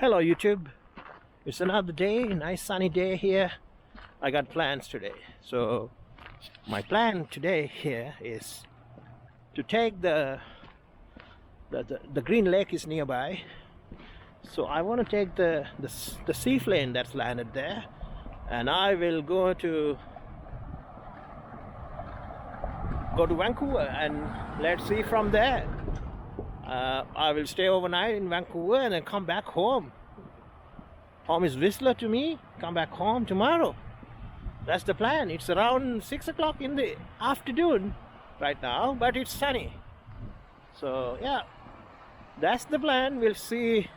Hello YouTube, it's another day, nice sunny day here. I got plans today, so my plan today here is to take the green lake is nearby, so I want to take the seaplane that's landed there, and I will go to Vancouver, and let's see from there. I will stay overnight in Vancouver and then come back home. Home is Whistler to me. Come back home tomorrow. That's the plan. It's around 6 o'clock in the afternoon right now, but it's sunny. So yeah, that's the plan. We'll see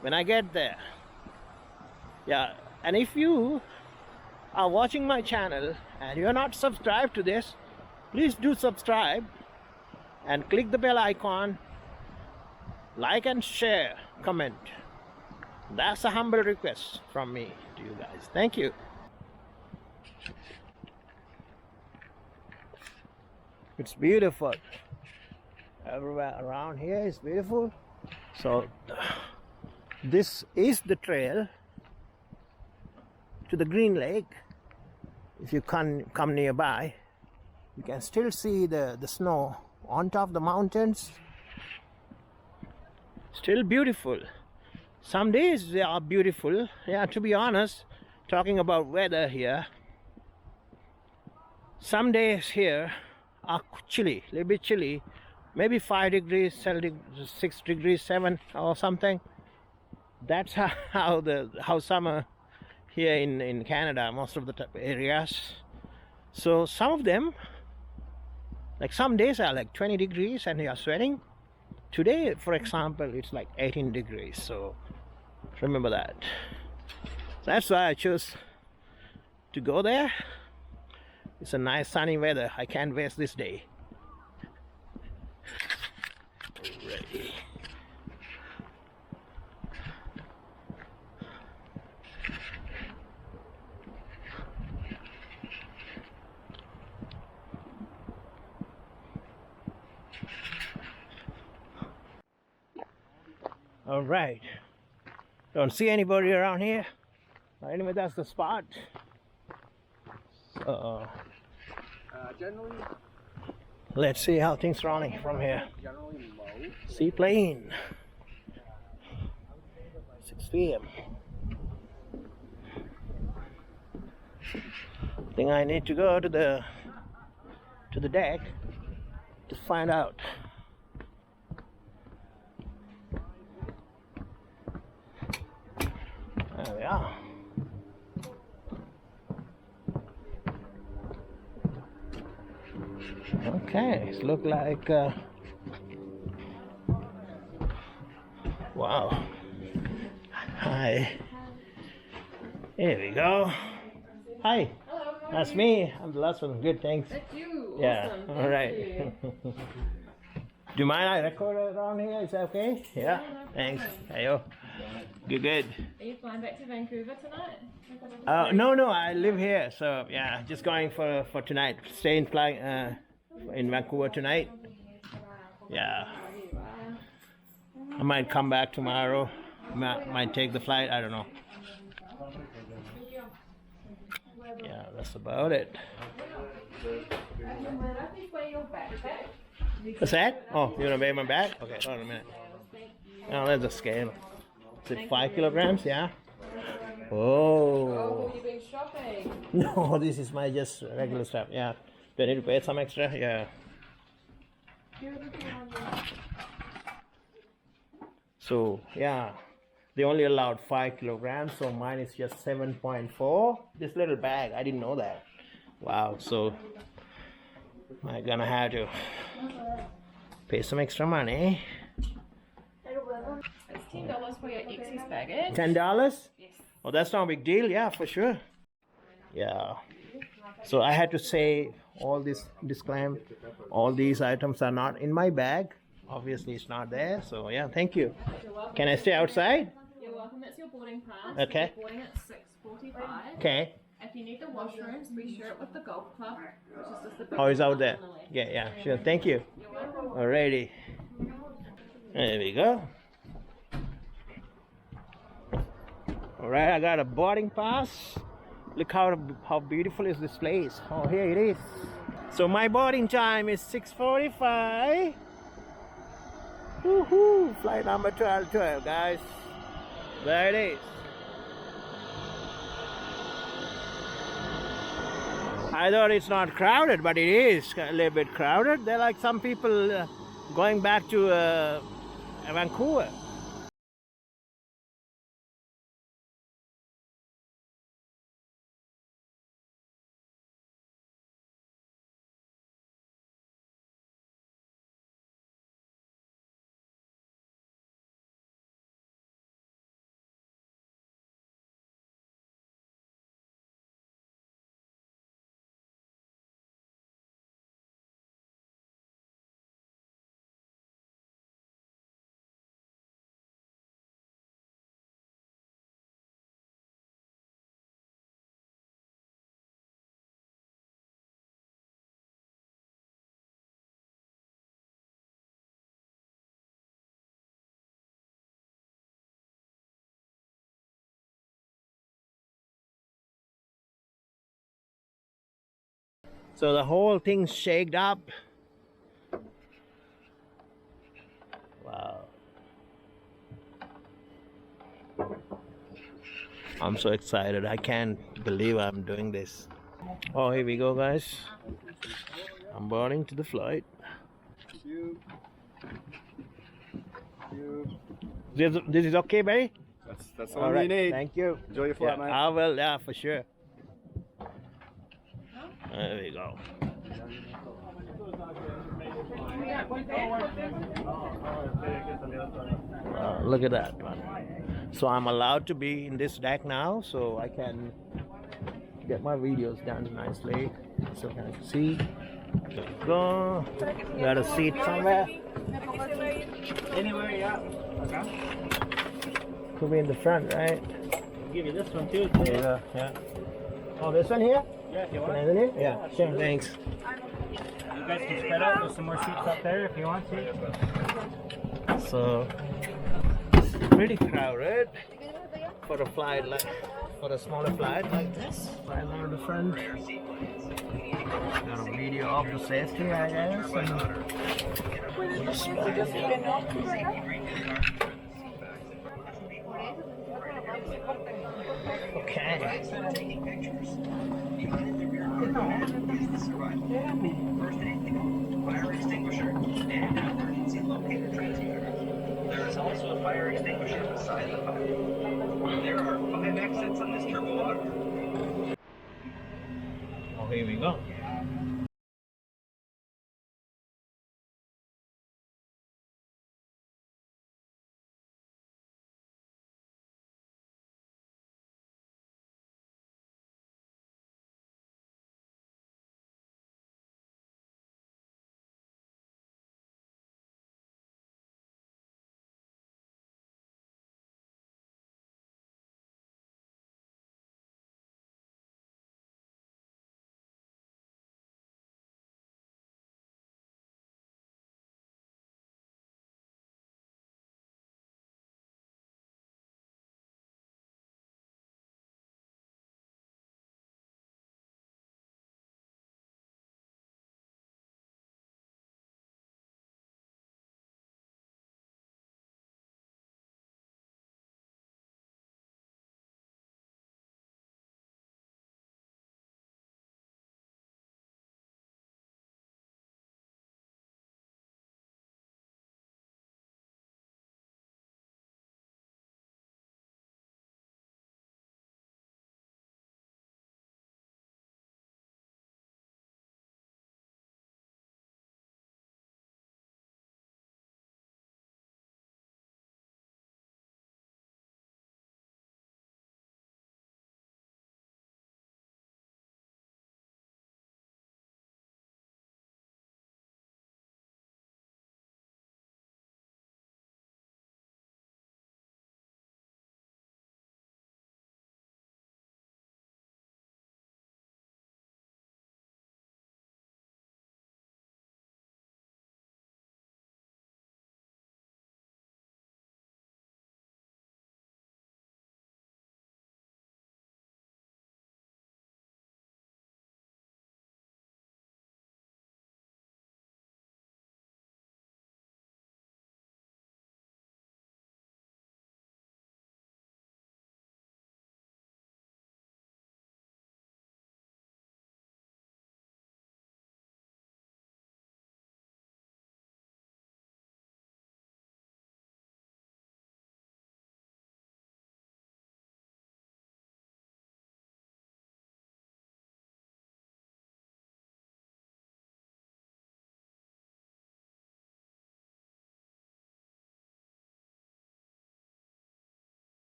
when I get there. Yeah, and if you are watching my channel and you're not subscribed to this, please do subscribe and click the bell icon. Like and share, comment. That's a humble request from me to you guys. Thank you. It's beautiful. Everywhere around here is beautiful. So this is the trail to the Green Lake. If you come nearby, you can still see the snow on top of the mountains. Still beautiful. Some days they are beautiful. Yeah, to be honest, talking about weather here, some days here are chilly, a little bit chilly, maybe 5 degrees, 6 degrees, 7 or something. That's how summer here in Canada, most of the areas. So some of them, like some days are like 20 degrees and you are sweating. Today, for example, it's like 18 degrees, so remember that. That's why I chose to go there. It's a nice sunny weather. I can't waste this day. Alrighty. All right, don't see anybody around here. Anyway, that's the spot. So generally, let's see how things are running from here. Seaplane, 6 p.m. I think I need to go to the deck to find out. There we are. Okay, it looks like wow. Hi. Here we go. Hi. Hello. That's me. I'm the last one. Good, thanks. That's you. Yeah. Awesome. All right. Do you mind I record around here? Is that okay? Yeah. No Thanks. problem. Hey, yo. Good. Are you flying back to Vancouver tonight? No, I live here, so yeah, just going for tonight. Staying flying in Vancouver tonight. Yeah. I might come back tomorrow. Might take the flight. I don't know. Yeah, that's about it. What's that? Oh, you wanna weigh my bag? Okay, hold on a minute. Now there's a scale. Is it 5 kilograms? Yeah. Oh. Oh, you've been shopping. No, this is my just regular stuff. Yeah. Do I need to pay some extra? Yeah. So yeah, they only allowed 5 kilograms, so mine is just 7.4. This little bag, I didn't know that. Wow. So I'm gonna have to pay some extra money. It's $10 for your excess baggage. $10? Yes. Oh, that's not a big deal. Yeah, for sure. Yeah. So I had to say all this disclaimer. All these items are not in my bag. Obviously, it's not there. So yeah, thank you. You're welcome. Can I stay outside? You're welcome. That's your boarding pass. Okay. You're boarding at 6:45. Okay. If you need the washrooms, we share it with the golf club, which is just the big Oh, it's out one there. on the left. Yeah, sure. Thank you. You're welcome. Alrighty. There we go. Alright, I got a boarding pass. Look how beautiful is this place. Oh, here it is. So my boarding time is 6:45. Woohoo! Flight number 1212, guys. There it is. I thought it's not crowded, but it is a little bit crowded. There are like some people going back to Vancouver. So the whole thing's shaked up. Wow. I'm so excited. I can't believe I'm doing this. Oh, here we go, guys. I'm boarding to the flight. This is okay, Barry? That's all you need. Thank you. Enjoy your flight, Yeah, mate. I will, yeah, for sure. There we go. Look at that, man. So I'm allowed to be in this deck now, so I can get my videos done nicely. So can I see? There we go. Got a seat somewhere. Anywhere, yeah. Okay. Could be in the front, right? I'll give you this one too. Yeah, yeah. Oh, this one here? Yeah, if you Can I want. have it here? Yeah, sure, thanks. You guys can spread out. There's some more seats up there if you want to. So it's pretty crowded for a flight like for a smaller flight like this. Right on the front. Got a video of the safety, I guess. Okay. Fire extinguisher and emergency locator transmitter. There is also a fire extinguisher beside the fire. There are 5 exits on this turbo auto. Oh, here we go.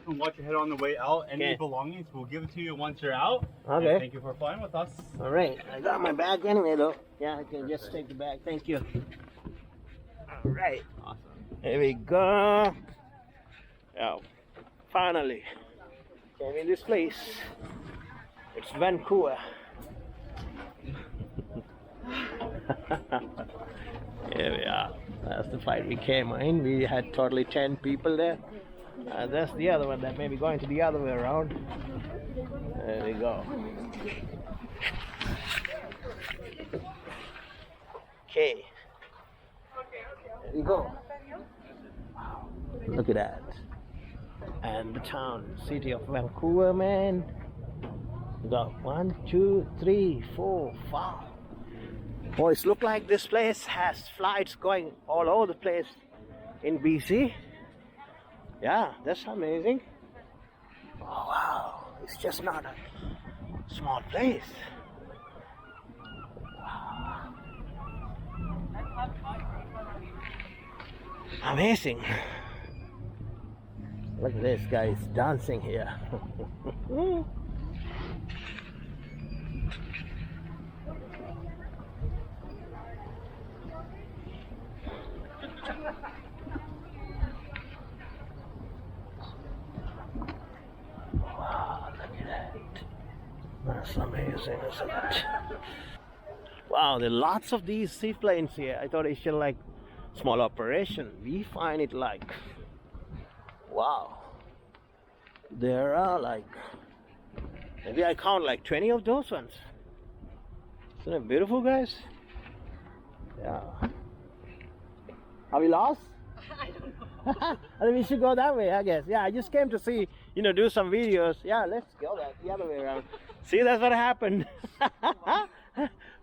and watch your head on the way out. Any Okay. belongings, we'll give it to you once you're out. Okay. And thank you for flying with us. All right, I got my bag anyway though. Yeah, I can just take the bag. Thank you. All right, Awesome. here we go. Oh, finally came in this place. It's Vancouver. Here we are. That's the flight we came in. We had totally 10 people there. That's the other one that may be going to the other way around. There we go. Okay. There we go. Wow. Look at that. And the town, city of Vancouver, man. We got 1, 2, 3, 4, 5. Boys, look like this place has flights going all over the place in BC. Yeah, that's amazing. Oh wow, it's just not a small place. Wow. Amazing. Look at this guy is dancing here. Wow, look at that. That's amazing, isn't it? Wow, there are lots of these seaplanes here. I thought it's just like small operation. We find it like, wow. There are like, maybe I count like 20 of those ones. Isn't it beautiful, guys? Yeah. Are we lost? I don't know. I think we should go that way, I guess. Yeah, I just came to see, do some videos. Yeah, let's go the other way around. See, that's what happened.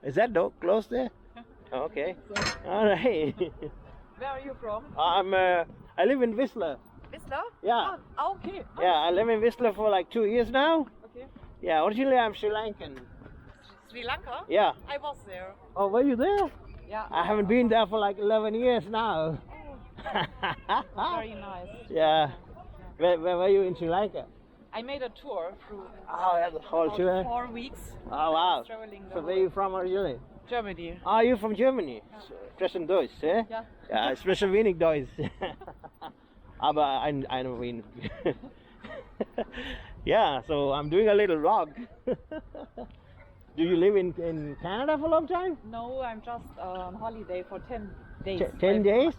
Is that door closed there? Okay. All right. Where are you from? I live in Whistler. Whistler? Yeah. Oh, okay. Yeah, I live in Whistler for like 2 years now. Okay. Yeah, originally I'm Sri Lankan. Sri Lanka? Yeah. I was there. Oh, were you there? Yeah. I haven't been there for like 11 years now. Very nice. Yeah. Where were you in Sri Lanka? I made a tour through Oh, yeah, the whole about tour. 4 weeks. Oh, wow. Traveling the So where whole- you from originally? Germany. Are you from Germany? Sprechen Deutsch, eh? Ja. Ja, ich spreche wenig Deutsch. Aber ein wenig. Yeah, so I'm doing a little vlog. Do you live in Canada for a long time? No, I'm just on holiday for 10 days. 10 days?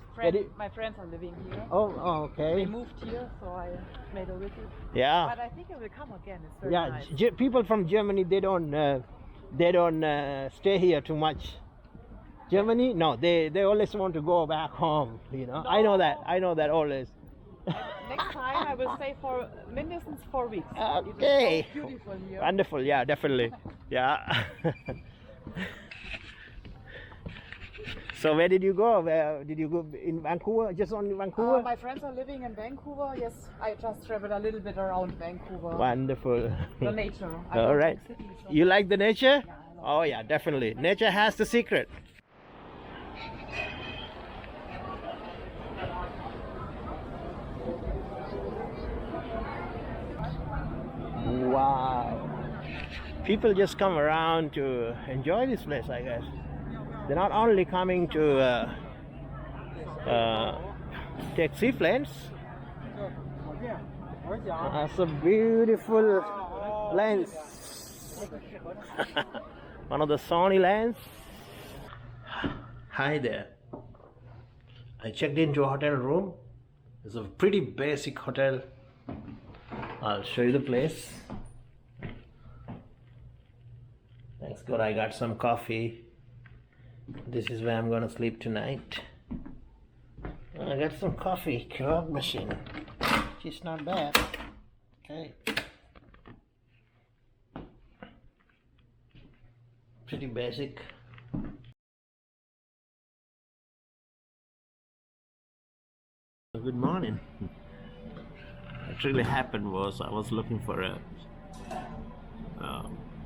My friends are living here. Oh, They okay. moved here, so I made a visit. Yeah. But I think it will come again. It's very Yeah, nice. people from Germany, they don't stay here too much. Germany, no, they always want to go back home. I know that always. Next time I will stay for mindestens 4 weeks. Okay. It is so beautiful here. Wonderful, yeah, definitely. Yeah. So where did you go? Where did you go in Vancouver? Just on Vancouver? My friends are living in Vancouver. Yes, I just traveled a little bit around Vancouver. Wonderful. The nature. I All love right. the city, so- You like the nature? Yeah, I love Oh yeah, definitely. Nature has the secret. Wow. People just come around to enjoy this place, I guess. They're not only coming to take seaplanes. That's a beautiful lens. One of the Sony lens. Hi there. I checked into a hotel room. It's a pretty basic hotel. I'll show you the place. Thanks God I got some coffee. This is where I'm gonna sleep tonight. I got some coffee, Keurig machine. It's not bad. Okay. Pretty basic. Good morning. What really happened was I was looking for a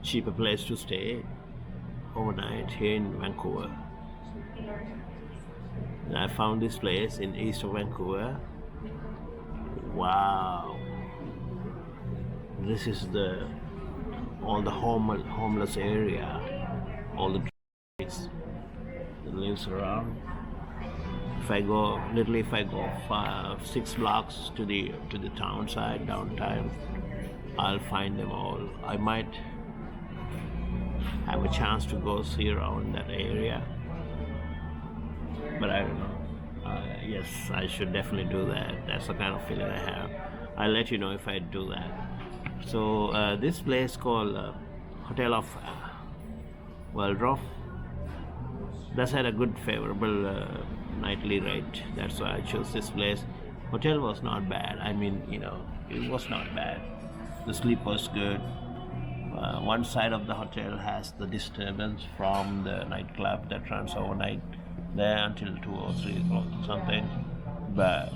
cheaper place to stay overnight here in Vancouver. And I found this place in east of Vancouver. Wow. This is all the homeless area, all the trees that lives around. If I go 6 blocks to the town side, downtown, I'll find them all. I might have a chance to go see around that area, but I don't know. Yes, I should definitely do that. That's the kind of feeling I have. I'll let you know if I do that. So this place called Hotel of Waldorf, that's had a good favorable nightly rate. That's why I chose this place. Hotel was not bad. I mean, it was not bad. The sleep was good. One side of the hotel has the disturbance from the nightclub that runs overnight there until 2 or 3 o'clock something, but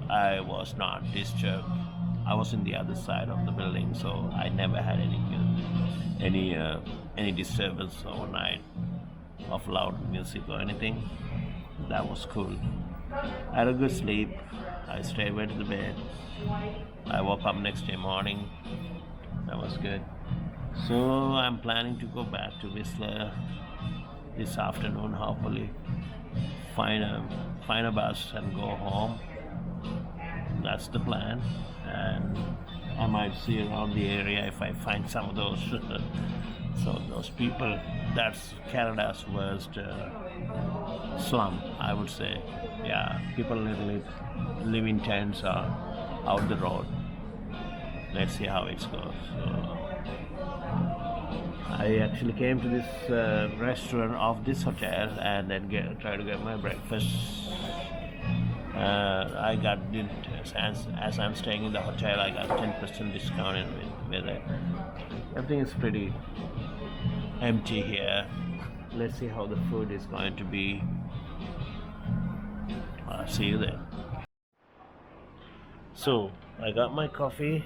I was not disturbed. I was in the other side of the building, so I never had any disturbance overnight of loud music or anything. That was cool. I had a good sleep. I straight went to the bed. I woke up next day morning. That was good. So I'm planning to go back to Whistler this afternoon, hopefully. Find a bus and go home. That's the plan. And I might see around the area if I find some of those those people. That's Canada's worst slump, I would say. Yeah, people live in tents or out the road. Let's see how it goes. So, I actually came to this restaurant of this hotel and then try to get my breakfast. I got as I'm staying in the hotel, I got 10% discount with it. Everything is pretty empty here. Let's see how the food is going to be. I'll see you there. So I got my coffee.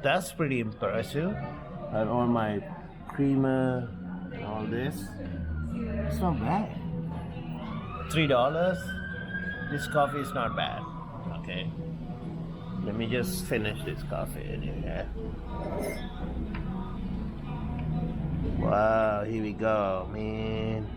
That's pretty impressive. I got all my creamer and all this. It's not bad. $3. This coffee is not bad. Okay. Let me just finish this coffee anyway. Wow, here we go, man.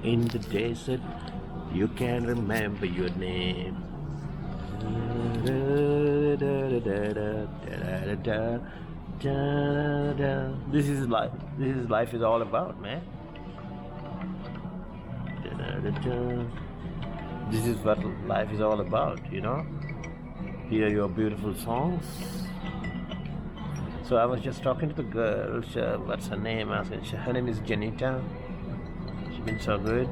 In the desert, you can't remember your name. This is life. This is life is all about, man. This is what life is all about, Hear your beautiful songs. So I was just talking to the girl. What's her name? Her name is Janita. She's been so good.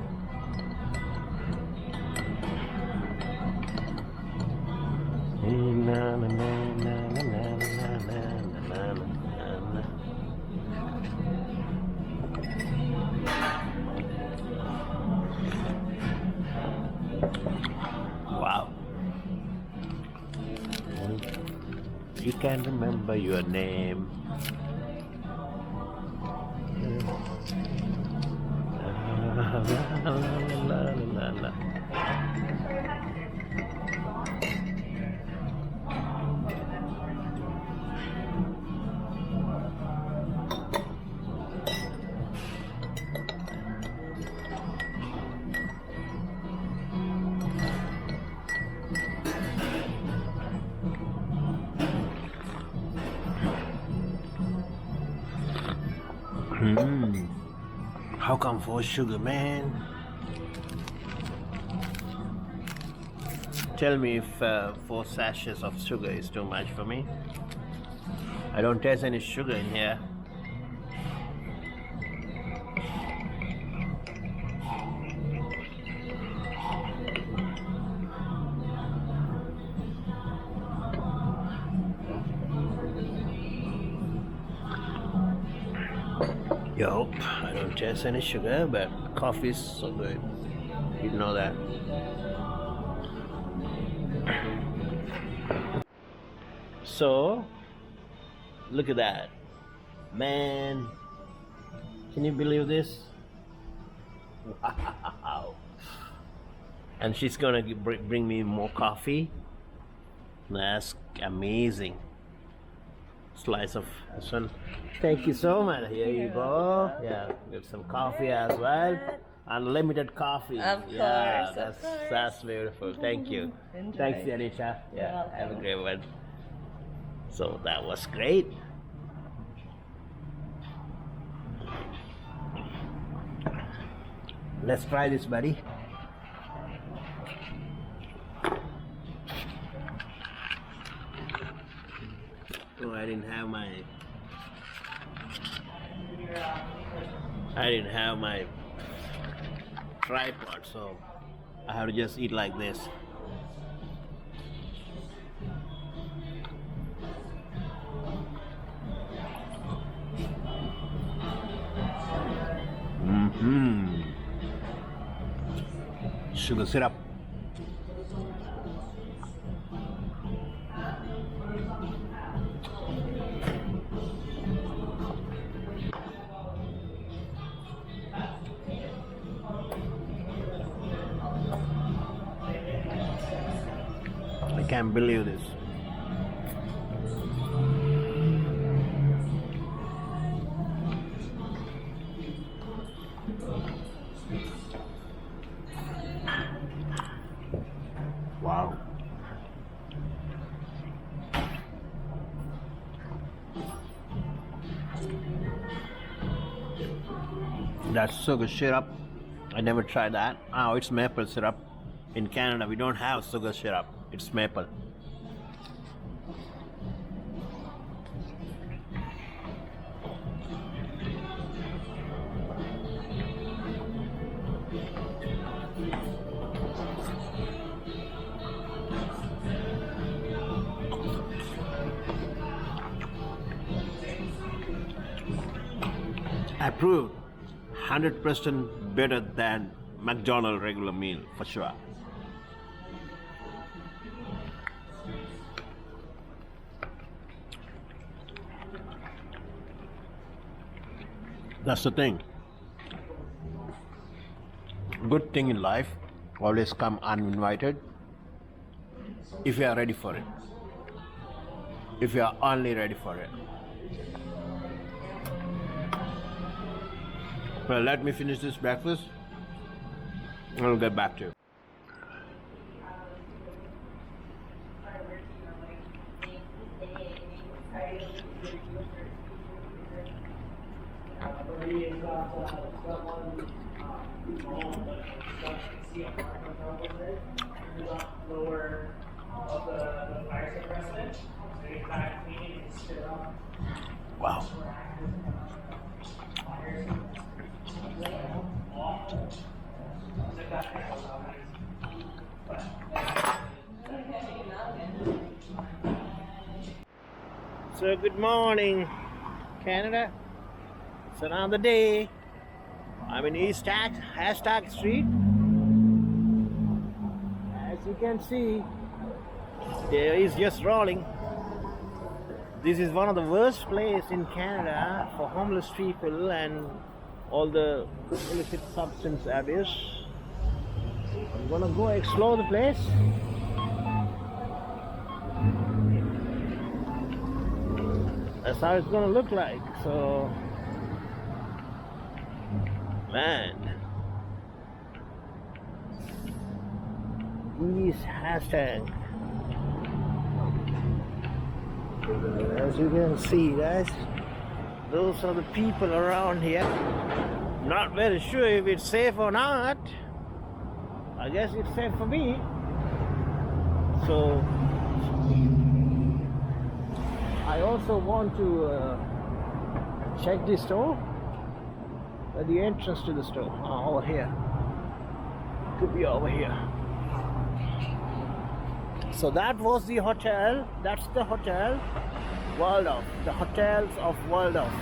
Wow. You can't remember your name. How come 4 sugar, man? Tell me if 4 sachets of sugar is too much for me. I don't taste any sugar in here. Yup, I don't taste any sugar, but coffee is so good. You know that. So, look at that. Man, Can you believe this? Wow. And she's gonna bring me more coffee. That's amazing. Slice of this one. Thank you so much. Here you go. Yeah, get some coffee as well. Unlimited coffee. Of course, Yeah, of course. that's beautiful. Thank you. Enjoy. Thanks, Anisha. Yeah, welcome. have a great one. So that was great. Let's try this, buddy. Oh, I didn't have my tripod, so I have to just eat like this. Sugar syrup. I can't believe this. Wow. That's sugar syrup. I never tried that. Oh, it's maple syrup. In Canada, we don't have sugar syrup. It's maple. Approved. 100% better than McDonald's regular meal for sure. That's the thing. Good thing in life, always come uninvited if you are ready for it. If you are only ready for it. Well, let me finish this breakfast and I'll get back to you. Wow. So good morning, Canada. It's another day. I'm in East Hastings Street. As you can see, there is just rolling. This is one of the worst places in Canada for homeless people and all the illicit substance abuse. I'm gonna go explore the place. That's how it's gonna look like. So, man, East Hastings. As you can see, guys, those are the people around here. Not very sure if it's safe or not. I guess it's safe for me. So I also want to check the store. At the entrance to the store. Oh, over here. Could be over here. So that was the hotel. That's the hotel. Waldorf. The hotels of Waldorf.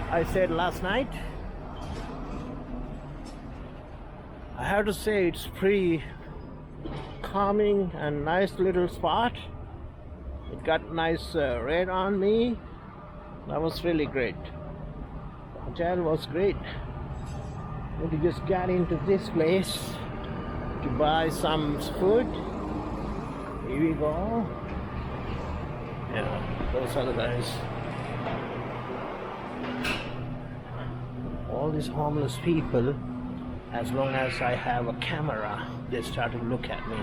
I said last night. I have to say it's pretty calming and nice little spot. It got nice rain on me. That was really great. hotel was great. We just got into this place to buy some food. Here we go. Yeah, those are the guys. All these homeless people, as long as I have a camera, they start to look at me.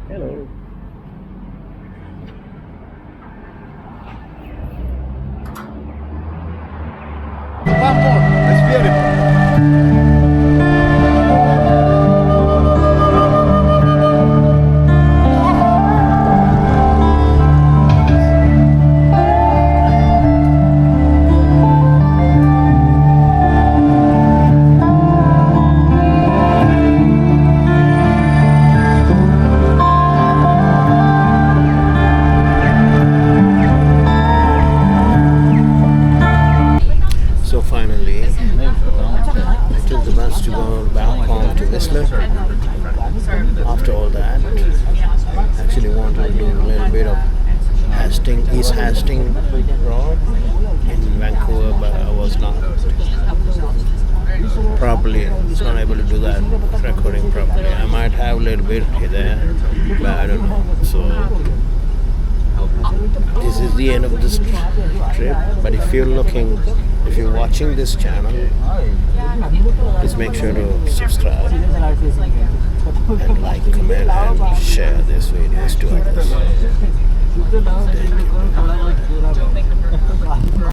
Hello. It's beautiful. So finally, I took the bus to go back home to Whistler. After all that, actually wanted to do a little bit of East Hastings Road in Vancouver, but I was not able to do that recording properly. I might have a little bit here there, but I don't know. So this is the end of this trip. But if you're watching this channel, please make sure to subscribe and like, comment, and share this videos to others. Thank you.